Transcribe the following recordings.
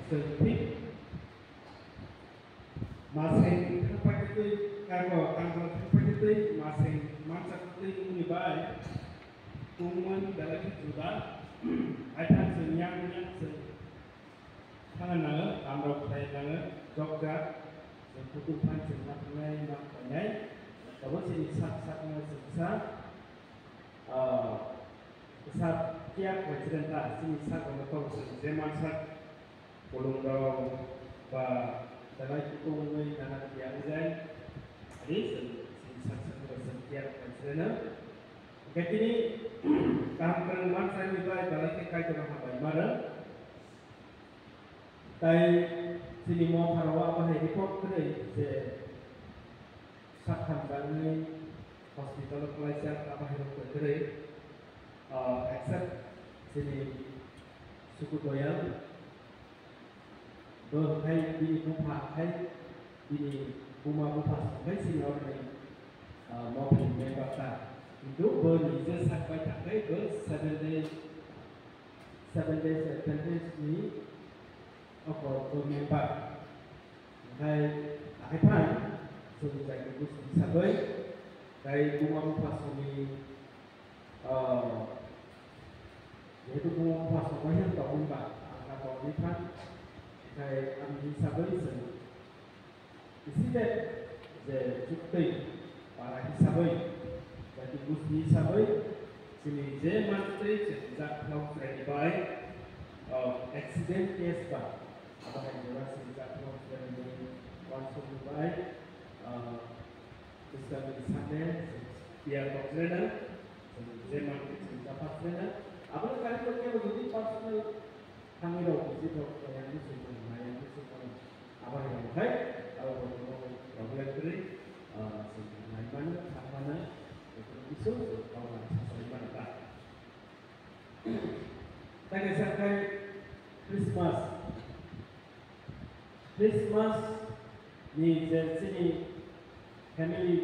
servis masing tempat itu kalau tanggal tempat itu masing masa itu unibai kuman dalam juga ada senyapnya tangan amrok tangan jogja kebutuhan sebenarnya makanya kalau sini sat-satnya sebesar besar tiap residenta sini sat untuk zaman sat bolong dong ba dalam itu mulai tanah tiap desain ini sini sat-sat setiap residenta kini tahap pengembangan saya juga dalam kait dengan apa ibarat tại sini mau harawa apa hari kok kene je sakhan bangai hospital Malaysia apa hari kok kene accept sini suku doyal do hai di bupa hai di buma bupa hai sini orang mau pilih kata itu berniaga sampai sampai ke 7 days ni apa bermember hai akhirnya sudah jadi bisa baik dari rumah rumah suami yaitu rumah rumah suami yang tak member atau lipat dari ambil sabai seni isinya je cuti para sabai jadi gusti sabai sini je mati sejak tahun 2005 accident case ba apa yang jelas sejak tahun 2005 Islam di sana biar dokternya je mati sejak pasnya apa kali kerja begitu personal kami dah begitu yang itu semua apa yang baik kalau problem ini sebenarnya mana itu kalau sesuai tak. Saya sampai Christmas ni sini family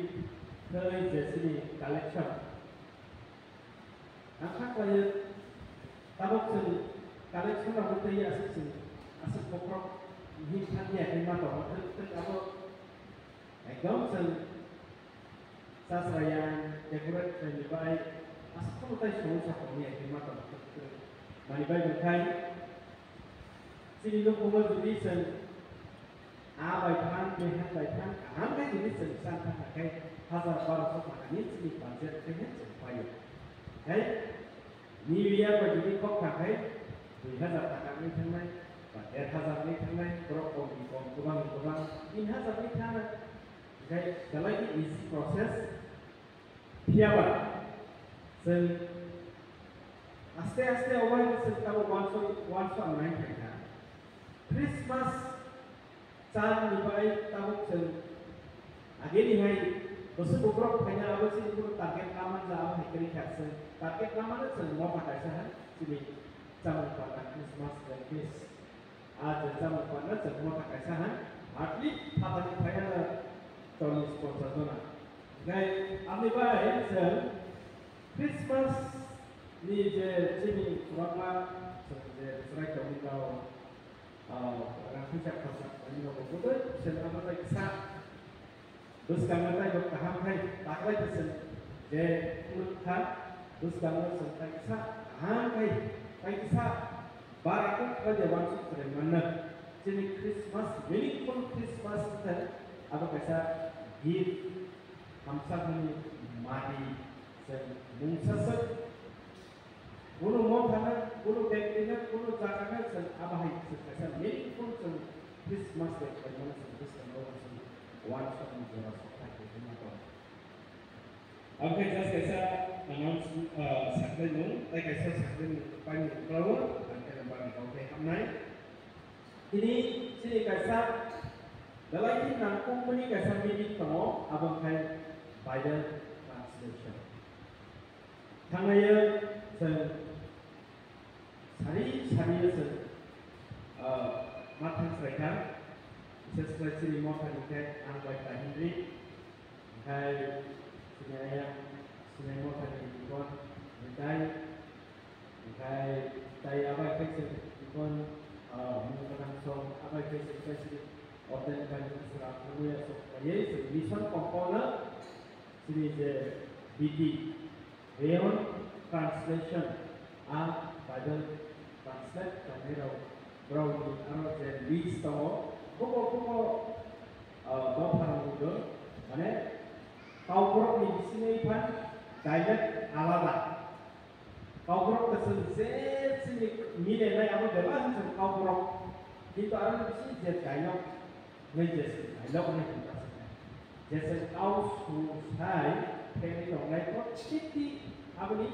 dari sini collection. Angkat kaya tabuk sini collection aku tu ya asal pokok hidupnya ini macam apa? Agam sini sasaran dekorasi dan dibaik asal pun tak semua siapa ni yang macam mani baik berkai sini lu umur jadi sen baik pan mehat baik pan baik jadi sen sangat pakai hazar baru makan ni sini budget dengan sampai hai New Year jadi kok pakai 2000 takkan ni tanai budget hazar ni tanai berapa kurang ini hazar ni tanai hai kalau ini easy process Piawa, sen aste awal sen tahu wanso main mereka. Christmas saat dibaik tahu sen, ageni hai, dosa beberapa hanya apa sih itu target lama jauh hekari sen, target lama itu sen mau pakai sah, sini jauh pada Christmas dan Christ, jauh pada sen mau pakai sah, arti apa yang saya tulis sponsor zona. Ngay ambil baik sen Christmas ni je sini kuranglah serai kami tahu orang kita pasal ini orang betul sen amat lagi sah terus kami tahu bertahan hai tak lagi sen je ulutha terus kami sen lagi sah hai lagi sah barakut kerja bangsa sering mana sini Christmas meaningful Christmas sen apa kata gift hamsa ni mati mungsasat guru mau kana guru dekina guru jakana sen abahai sen meaningful sen Christmas day bagaimana sen Christmas sen one shot ni jora sokta ke mana okay just kaisa announce sakle nu tai kaisa sakle nu pani kalau nanti nampak kau ke hamnai ini sini kaisa dalam ini nangkung ni kaisa meeting tamo abang kai Bible translation. Tangaya sen sari sen matang mereka sesuatu yang mau dikat angkat Hindi, hai sini mau dikat hai apa kerja dikat menggunakan so especially ordained by Mr. Anuya Sokaye, the mission component, series BT, Rayon translation, and Bible translate, Kamera, Brownie, and Beast of Koko Doparugo, and Power of the dialect Alala. Kau kesan sini mile lai apa bela sen kau itu orang mesti dia dialog mejes dialog ni kita sebut. Jadi kau susah kini orang lain kau citi apa ni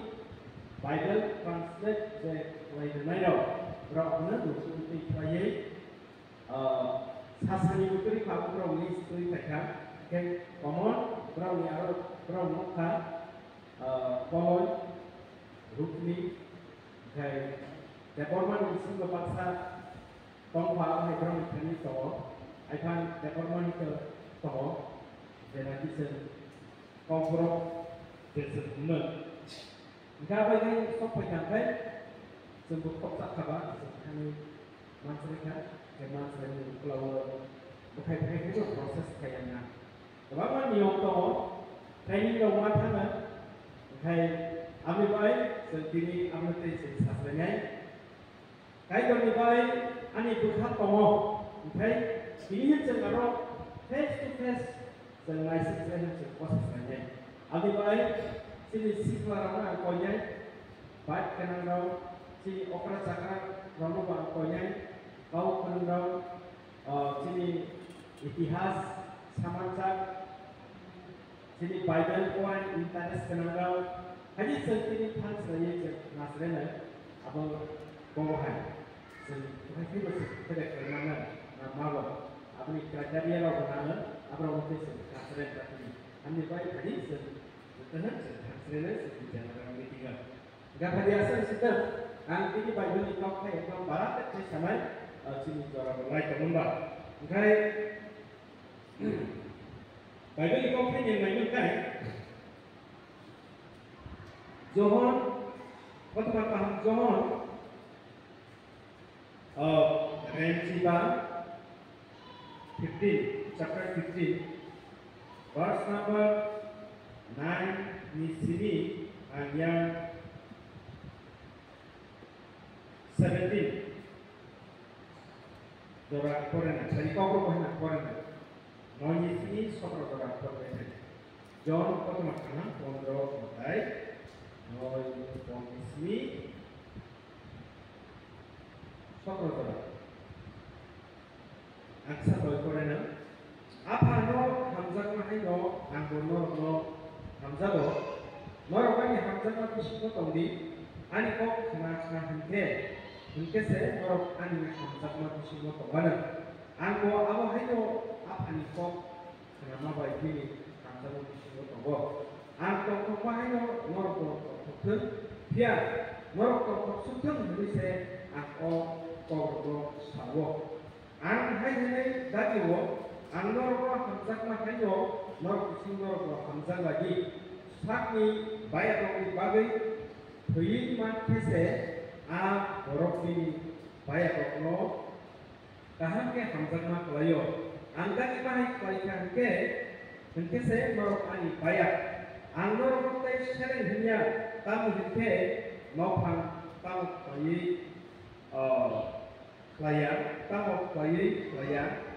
Bible translate je lai denai dah. Berapa mana tu kita kaya sasani uteri kau berapa ni studi mereka. Okay, common berapa ni orang berapa muka common Rukni, the government is the Paksa, Tongpa, the government can store. I find the government store, then I listen, Kongro, there's a nut. Gabay, stop with your head, some book of Sakaba, some Mansrika, the Mansrika flower, okay, process Kayana. The one you know, training the water, okay. Kami baik sendiri amati sesasanya. Kaya kami baik ani bukan tomo, okay? Ini cenderung face to face dengan sesasanya sesasanya. Kami baik sini siswa ramai angkonya, baik kenal sini okra cakar ramai angkonya, kau kenal sini itihas samanja, sini Bible point internet kenal. Hadis sendiri pun saya nasrena, apa bohong. Seperti itu kita kerana malu. Apa ni kerja dia orang mana, apa orang itu nasrena tadi. Anda baik hadis sebenarnya nasrena seperti orang ini tinggal. Jika biasa kita, ang ini Bible ni kau kaya kau barat ke sama, sini orang lain terlembar. Jadi Bible ni kau kaya yang mana kaya? John, what about John? Renjiba 15, chapter 15, verse number 9 di sini hanya 17. Dora Korana, jadi kau berapa Korana? Mau di sini soal Dora Korana. John, kau makan pondok matai. Noi promismi sokotora aksa boy korena apa no hamzah mahai no anggono no hamzah do norokani hamzah ma bisiko tongdi ani ko khana hunke se norok ani hamzah ma bisiko tongana anggo abo hai no apani ko khana ma bai kini hamzah ma bisiko tonggo angko ko mahai no norok dia merokok sukun berise ako korbo sawo ang hai dadi wo ang norok hamzah makanyo norok singorok hamzah lagi sakni bayar di bagai tuin makese a borok ni bayar no tahan ke hamzah maklayo angka ibahi kualikan ke hengkese norok ani bayar ang norok tay sering hanya tamu hingke maupang tamu bayi layan tamu bayi layan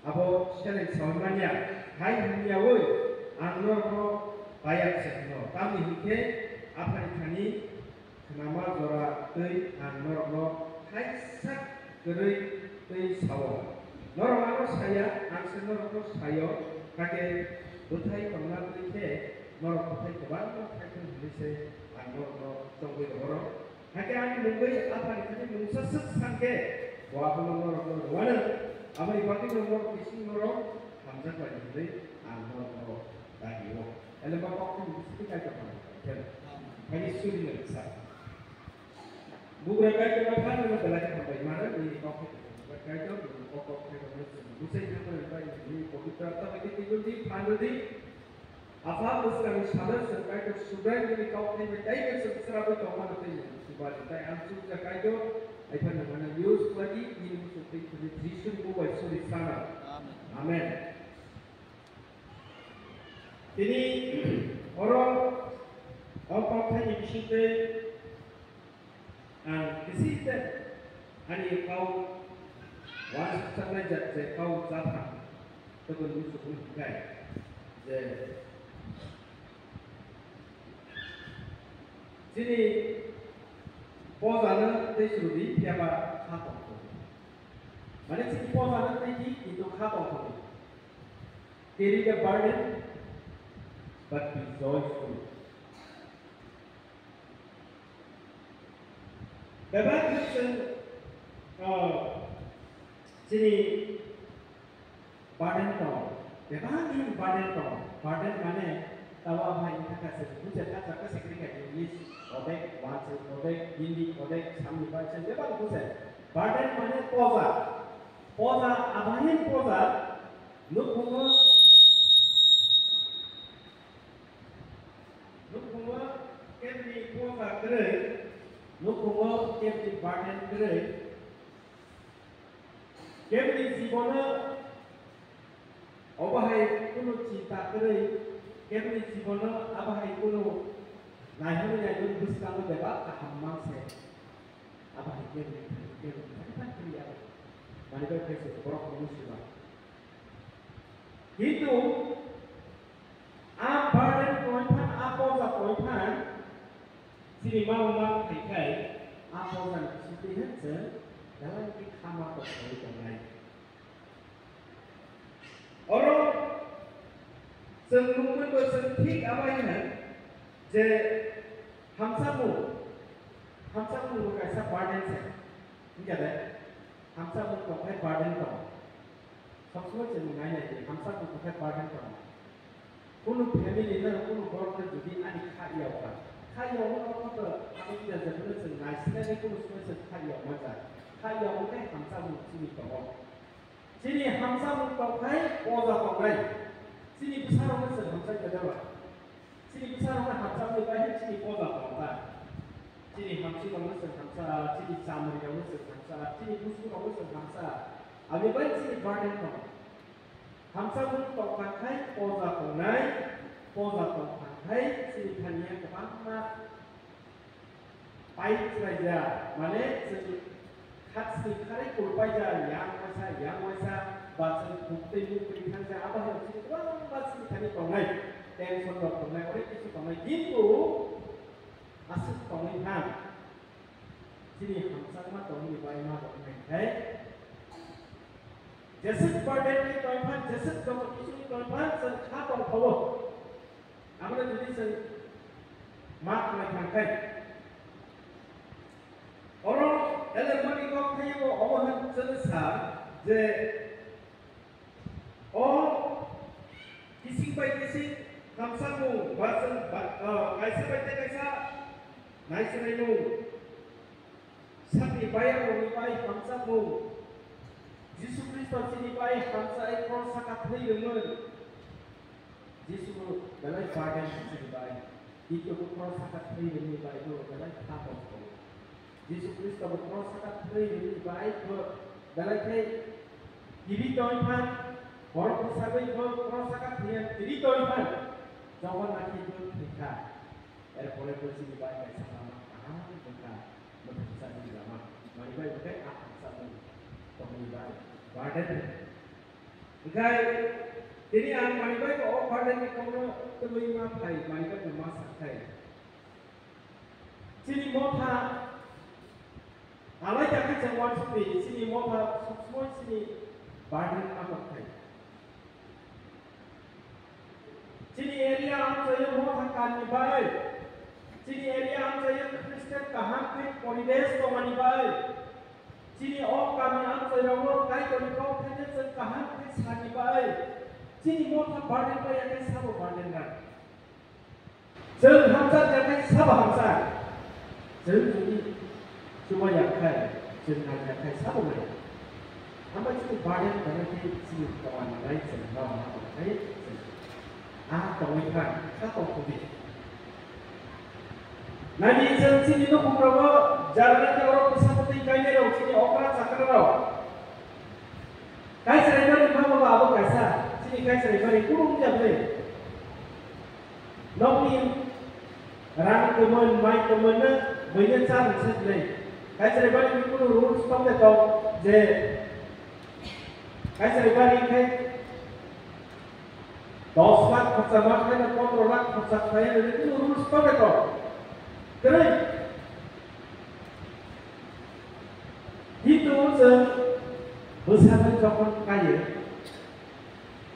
abo sering samannya hai hanya woi angro bayar sehno tamu hingke apa ini nama zora tei angro hai sak gerai tei sawo normal saya angsenor saya kakek butai pengal tei norok pakai keban, pakai tulis anggur tunggu dorong. Hanya mungkin apa ini mengseset sangke, walaupun norok mana, apa ini pakai norok isi norok, hamzah lagi jadi anggur lagi wo. Kalau bapak pun mesti kita pakai, hanya sulit nak. Bukan kaya apa nama belajar sampai mana di kopi, kaya tu kopi kopi. Bukan yang mana ini kopi terata bagi tidur di pandu di. Apa mesti sadar sebagai sudah ini kau ini menjadi sesuatu yang mana tu sebagai saya antuk sebagai itu, apa nama use lagi ini seperti position buat Kristana Amen Ini orang thai bisite bisite ani kau wan sangat je kau jatha tegun musuh kai je sini pozana desudi tiaba khato mane sini pozana teki itu khato carry the burden but be joyful Dapat Kristen sini burden tau dapat ni burden mana tahu apa yang kita kasih bukan kata kasih kerja English odek bahasa odek Hindi odek sami bahasa dapat bukan burden mana poza apa yang poza nukunga kami poza kerja nukunga kami burden kerja kami sibona obahai kuno cinta kerja kami sibona obahai kuno naik yang itu bukan debat kehamang saya obahai kami apa kerja mana kerja berapa musuh itu burden koinpan apa koinpan sini mau kai apa yang seperti itu dalam kama terkait dengan orang sebelum bersentik apa ini je hamsamu kaisa burden saya enggak hamsamu pakai burden kau सबसे जरूरी है कि हम सब को बहुत पार्टन करना कुछ फैमिली ना कुछ वर्क में जुड़ी आदि खाया होगा और तो हमें क्या जरूरत है ना इसलिए कुछ उसमें से खाया होगा हम सब चीनी करो चीनी हम सब को खाए पौधा को खाए चीनी पिसारों में से हम सब क्या करवा चीनी पिसारों में हम सब लेकर है चीनी पौधा को खाए चीनी हम सब में से हम सब चीनी सामग्री में से हम सब चीनी बुस्कुट में से हम सब अभी बस चीनी burden को हम सब को खाए पौधा को खाए चीनी खाने को बांधा पाइप राजा माने चीनी खासी खारे को पाइजा yang wasa bahasa bukti kan saya apa yang itu bahasa tadi kongai telepon kongai oleh itu kongai itu asal kongai kan sini sama kongai bayi mah kongai jasad burden ni kongai jasad kongai itu kongai sen apa kau apa jadi sen mak kongai orang dalam mereka kaya orang selesai je किसी बाई किसी हम सब को बासन कैसे बैठे कैसा नहीं से नहीं लो सभी बाई को निभाई हम सब को यीशु क्रिस्टोस से निभाई हम सब एक क्रॉस का थी लेमन यीशु को गलाई पार्टन से निभाई itu क्रॉस का थी लेमन निभाई तो गलाई था को यीशु क्रिस्टोस को क्रॉस का थी लेमन निभाई तो गलाई थे Diri Tuhan, orang bersahabat berusaha dengan diri Tuhan. Jangan lagi berfikir, boleh bersih baik sama mereka berusaha di dalam. Mari kita akan sama pemilihan. Badan. Jika ini mari kita badan ini kalau terima baik, mari kita memasak baik. Sini mota, Allah jangan jangan seperti sini mota semua sini. Badan apa kai? Sini area हम चाहिए वो थकान निभाए. Sini area हम चाहिए क्रिस्चियन कहाँ पे परिवेश को निभाए. Sini और कमी हम चाहिए वो कई तो निकाल फिर कहाँ पे साथ निभाए. Sini वो था बाडन पे ये सब बाडन का. जब हम सब जाते सब हम सब. जब ये cuma yang kai, jangan yang kai सब में. Apa itu badan berarti si kawan lain sedang apa baik tawikan atau kubik. Nabi sini itu beberapa jalan orang seperti kaya sini orang sakral. Kai kaisa sini kaisa bari kurung jable nokni rang kemen mai kemen na banyak cara sedle kaisa bari kurung rules pamde to je kaisa bari kai 10 लाख खर्चा मात्रै 15 लाख खर्चा छैन भने त्यो रुल्स तपाईको करै itu besar jokon kaya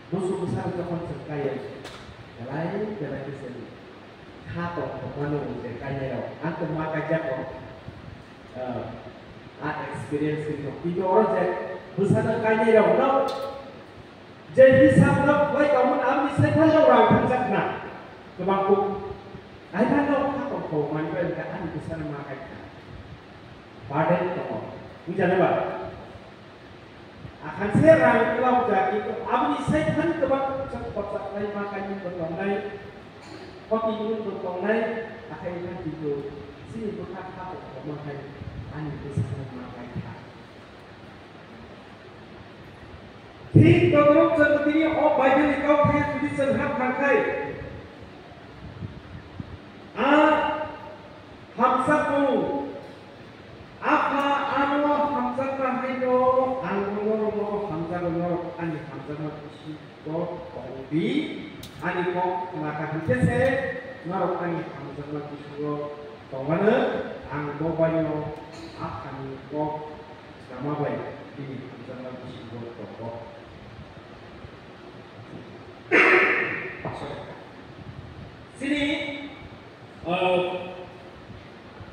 musuh besar jokon kaya lain jalan kesini kata pemanu kaya lo antum maka jako experience itu orang je besar kaya lo jadi sabda baik kamu ambil saya orang tanjak nak kebangku ada lo kata kau manfaat kan besar maka pada itu Ujian apa? Akan serang kalau jadi itu abdi saya kan kebang cepat lain makannya bertong lain, kopi minum bertong lain, akhirnya itu sini bukan tahu makan anu bisa makan. Thì tôi lúc dân tí họ bài như câu theo đi dân hát hàng khay học sắc mù apa anu hamzah rahino anu hamzah no ani hamzah no ko bi ani ko maka hentese ngaro ani hamzah no ko to mana ang bo banyo akan ko sama bae di hamzah no ko ko sini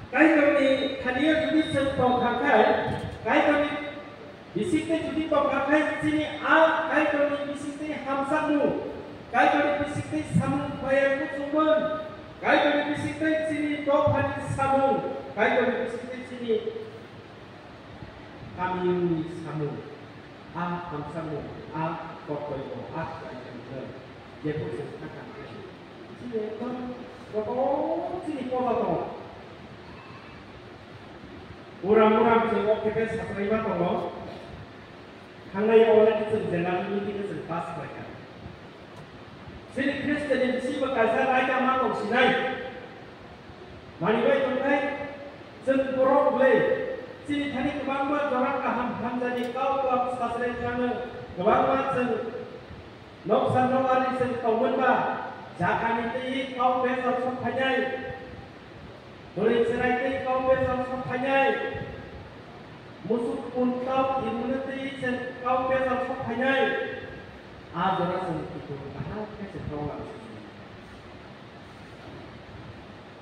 kai kami khania judi sentong khakai kai kami bisikte judi tong khakai sini kai kami bisikte hamsamu kai kami bisikte samu bayaku sumun kai kami bisikte sini to phani samu kai kami bisikte sini kami samu hamsamu kokoyo kai kami dia pun sekarang sini kan kok sini pola to Orang-orang jengok kita sasaran tolong, hangai orang itu jangan ini kita lepas mereka. Sini Kristen yang si berkasar aja matok sinai, manibai tungkai, sempurna boleh. Sini tadi kebanggaan orang kaham jadi kau tuh sasaran jangan kebanggaan sen, nok sanawari sen kau menba, jangan itu kau besar sampai Boleh serai kau besar sampai musuh pun kau imuniti sen kau besar sampai adora sen itu bahal ke sekolah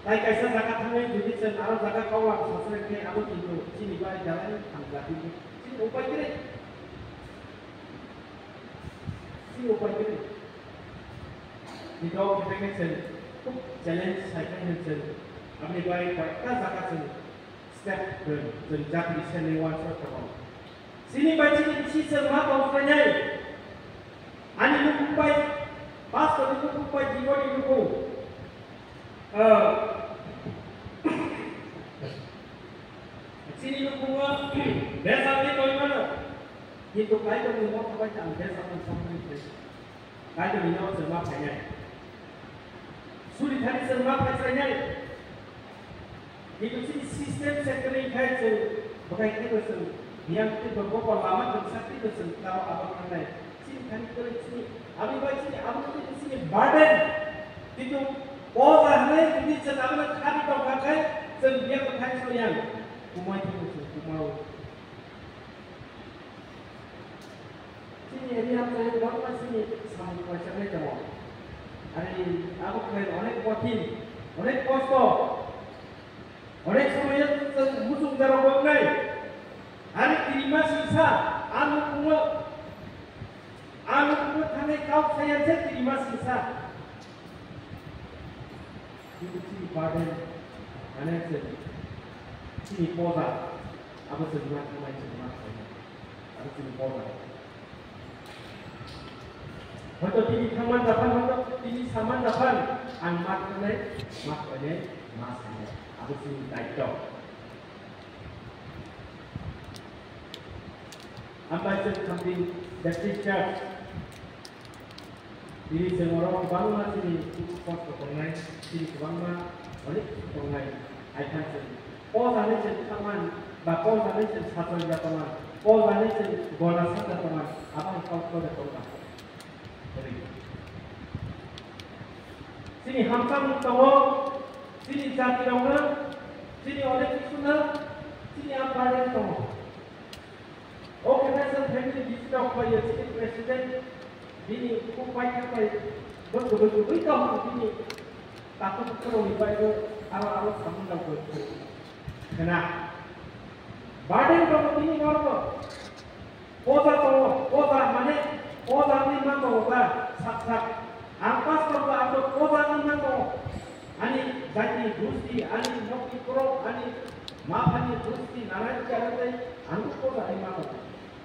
tai kaisa zakat hangai jadi sen arah zakat kau lah sesuai ke aku itu sini balik jalan tangga itu sini upay kiri di kau kita kan sen challenge saya kan sen Kami baik kita zakat sini step berjenjang di sini wajar terus. Sini baca isi semua bangsa Ani lupai pas kalau lupai jiwa di lupa. Sini lupa biasa ni bagaimana? Itu kaya tu minum apa jangan biasa sama ini. Kaya tu minum semua banyak. Sulit hari semua banyak. Itu sistem sekali kai tu, bukan itu tu. Yang itu beberapa lama bersatu tu kalau abang pandai. Sini kan itu sini, abang baca sini, abang itu sini badan. Itu pola ni jadi sedang kami tahu pakai, sendiri pakai soyan. Kumai itu kumau. Sini ini apa yang bawa sini sama macam ni semua. Hari aku kena onek potin, onek posto. Oleh semua musuh darah bangai, hari terima sisa, anu kumut hanya kau saya terima sisa. Itu sini badan, mana sini pola, apa sebenarnya apa sini pola. Waktu ini taman dapan, waktu ini saman dapan, amat makanya masanya. Aku sini tajuk. Ambassador something that teacher Jadi semua orang bangga sini pos kepengai sini bangga balik kepengai aikan sini. Pos ane sini teman, bapos ane sini satu teman, pos ane sini bonas teman. Apa yang kau dah tahu tak? Sini hamsam tahu, sini jati orang, sini oleh kisuna, sini apa yang tahu. Organization family digital player sini presiden. Ini upaya apa? Betul-betul itu ini takut terlalu banyak awal-awal sambil betul. Karena badan kamu ini apa? Oda mana? Oda ni mana oda? Sak. Ampas kamu ada oda ni mana? Ani jadi gusti, ani noki pro, ani maafani gusti, narai cara anu oda ni mana?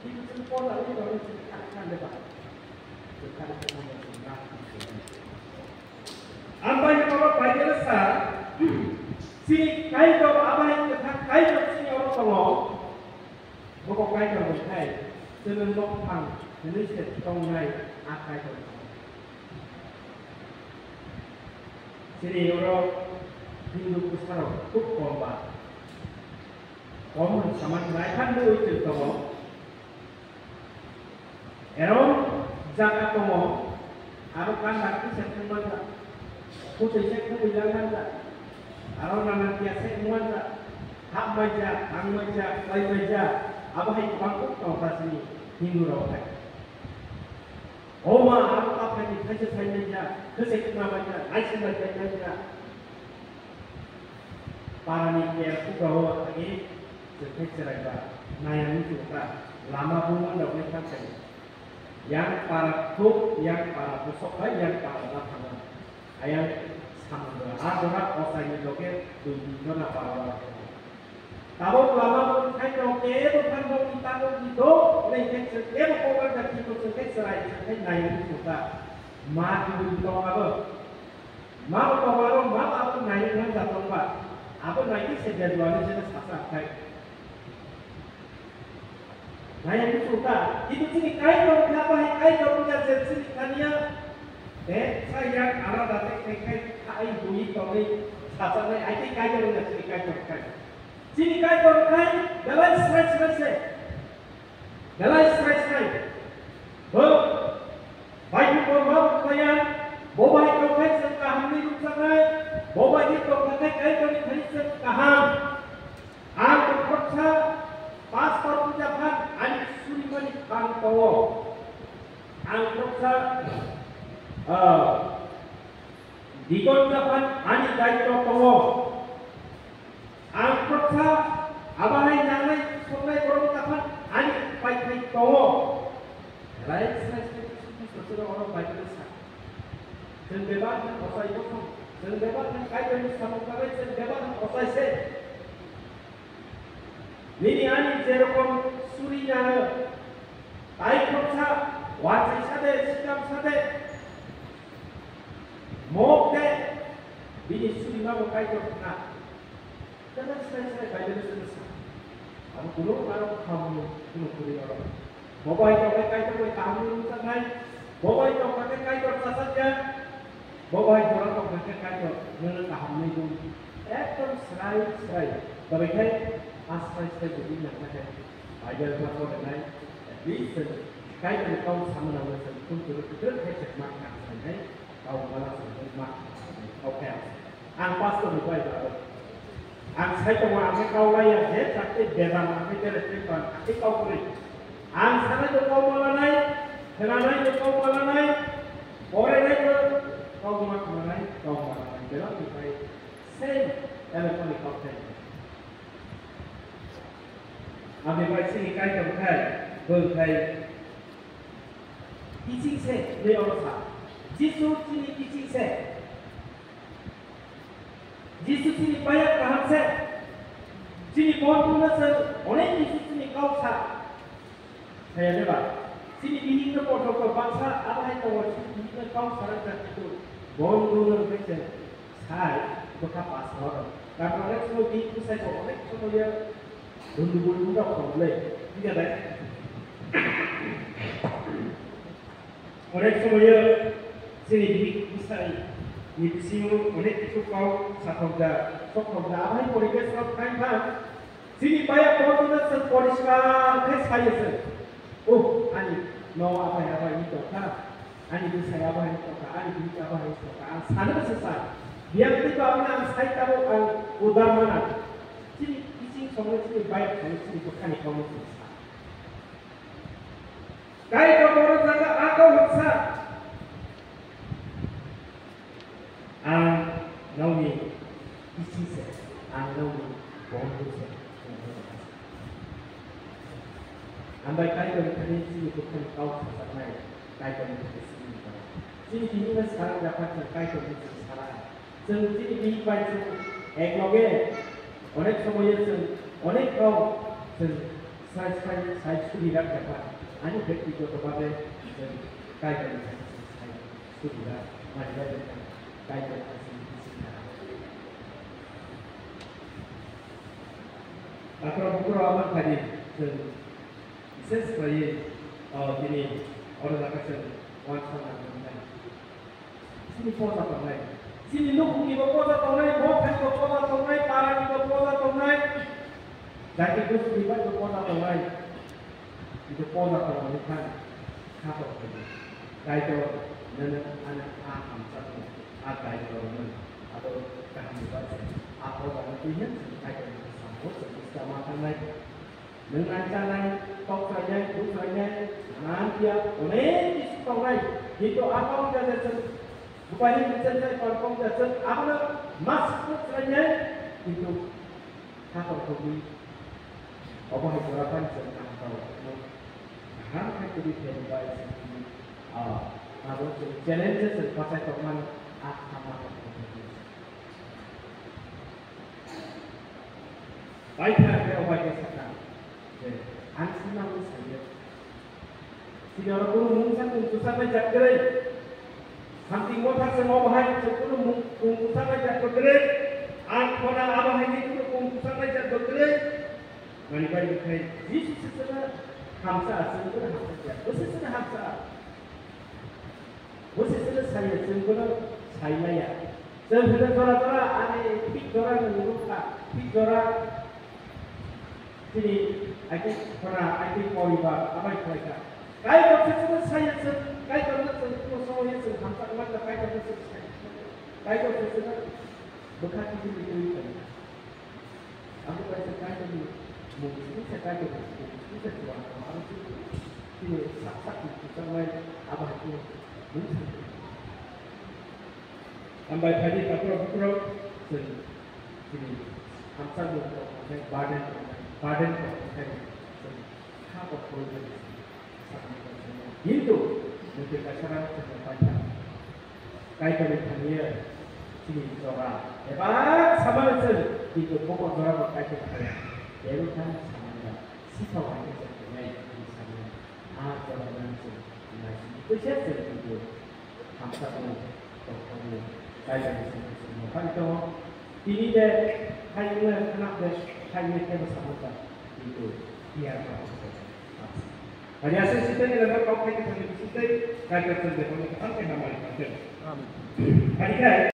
Ini semua oda ini harus dikatakan depan. Apa yang kalau baca besar, si kaya apa yang kita kaya sini orang tolong, bukan kaya orang kaya, sebelum orang Indonesia tolongnya akai tolong. Sini orang Hindu besar tuh kombat, kombat sama mereka dulu itu tolong. Jaga tomo, aru kan lagi seteman tak, putih sektor bilangan tak, aru nanti biasa semuan tak, hak baca, hang baca, lay baca, apa yang bangkut kau kasih Hindu orang. Oma aru apa yang kerja saya baca, kesektor baca, aisyah baca, para nikah aku bawa lagi, seperti cerita, naya itu tak, lama bunga dah boleh pakai. Yang para kuk, yang para pusok, yang para lapangan, yang sama ada osanya joget tujuan apa orang. Tahu lama kan joget bukan mau kita itu, lengket setiap orang dah kita setiap serai setiap naik itu tak, maju itu apa? Mau tahu mau apa naik kan tak tahu apa naik sejauh mana sudah sasak. Nah yang itu suka, itu sini kaya dong, kenapa kaya dong punya sini kania? Saya arah datang kaya bui toli, sasaran itu kaya dong sini kaya dong kaya. Sini kaya dong kaya, dalam stress, baik itu mau kaya, bawa itu kaya sekaham ni rusakai, bawa itu kaya dong kaya sekaham, aku percaya. Paspor ucapan Ani Sulimani Kantowo Angkoksa Dikon ucapan Ani Daito Towo Angkoksa Abahai Nangai Sungai Korong ucapan Ani Pai Towo Lain sesuatu orang baik besar Sendebatan osai kosong Sendebatan kaitan samukare Sendebatan osai se Ini ani jerokom surinya, baik koksa, wajib sade, sikap sade, mokde, ini suri mau kait kokna, jangan selesai kait itu selesai. Kamu dulu kamu kuri orang, bawa itu kait kamu selesai, bawa itu kait sasaja, bawa itu orang kait menurut kamu itu, serai, bagaimana? Asal jadi nak macam ajar pasal dengan least kait kau sama nama pun terus headset makan sangai kau malas mak kau kaya ang pasal itu ada ang saya cuma kau layan head sakit beram aku terus tekan kau beri ang sana tu kau malanai kenanai tu kau malanai orang itu kau malanai beram itu same telepon kau Abi baik sini kait berkai, berkai. Icing se, dia orang sah. Jisu sini icing se. Jisu sini banyak kaham se. Sini pohon tuna se, oleh Jisu sini kau sah. Saya lebar. Sini bini tu pohon kau bangsa, apa yang kau sini bini kau sarang itu. Pohon tuna macam saya bukan pasal. Kalau orang semua bini saya kau oleh semua dia. Dulu tak boleh, tidak ada. Orang semua sini bisa ni bisiu oleh itu kau sahaja sahaja hai poriges of time kan sini banyak orang tu seporiska ke saya se oh ani no apa ini dokter ani bisa apa ini dokter ani bisa apa ini dokter sana selesai dia ketika orang saya tahu ang udar mana sini isi semua sini banyak sini bukan kamu selesai kai kau orang jaga aku bisa nauni isi se nauni bonus se ambai kai kau ini sini bukan kau selesai kai kau ini sini ini sekarang dapat kai kau ini sekarangซึ่งที่นี้ไปซึ่งเอกโลเกอเนกสมัยซึ่งอเนกเราซึ่งใช้สุริรักแบบว่าอันนี้เป็นที่ตัวบ้านเลยซึ่งใกล้กันใช้สุริรักมันได้เป็นใกล้กันสิ่งที่สิ่งนั้นAkra-akra aman tadiซึ่งเส้นสายที่นี่orang akanซึ่งวันข้างหน้านั้นที่นี่พอจะทำอะไรsini nuk ni berposa tonai, bokan berposa tonai, para ni berposa tonai. Jadi tu selibat berposa tonai. Itu posa tonai kan, apa pun. Jadi tu nana anak aham satu, ada itu orang atau kami baca, apa orang tu yang jadi tu sambut sama makan lagi. Dengan cara tok saja, tu saja, nanti oleh tonai. Itu apa pun jadi Upaya mencapai perform dasar apa masuk saja itu apa kopi apa harapan tentang kau harapan jadi terbaik harus challenges pasal teman apa baiklah apa yang sekarang ansina saja tidak ada guru mungkin untuk sampai jatuh Something what has more behind the Kulu Musanga Jacodre, and for our Hini Musanga Jacodre. When you say, this is a Hamsa, this is a Hamsa. What is the Saya Singular Sailaya? Then the Dora and a Pictora and Luka, Pictora. See, I think for you are like that. I got science. Kai kau nak semua yang hampa macam kai kau selesai. Kai kau selesai. Bukan itu itu. Aku rasa kai kau mungkin saya kai kau itu sesuatu harus ini sak itu sampai apa itu mungkin. Ambil tadi kapro sini hampa itu badan apa pun itu untuk acara selanjutnya. Kait dengan dia sini Zora. Hebat sama betul. Itu pokok Zora berkait dengan dia kan sama. Sifat yang sebenarnya di sana. Zora langsung. Itu siapa itu? Hamsa itu. Kait dengan sini. Kan itu ini dia hanya anak dia hanya bersama itu dia Hanya kita ni dalam kau kita sendiri kita kaya sendiri. Kita sampai nama kita. Amin.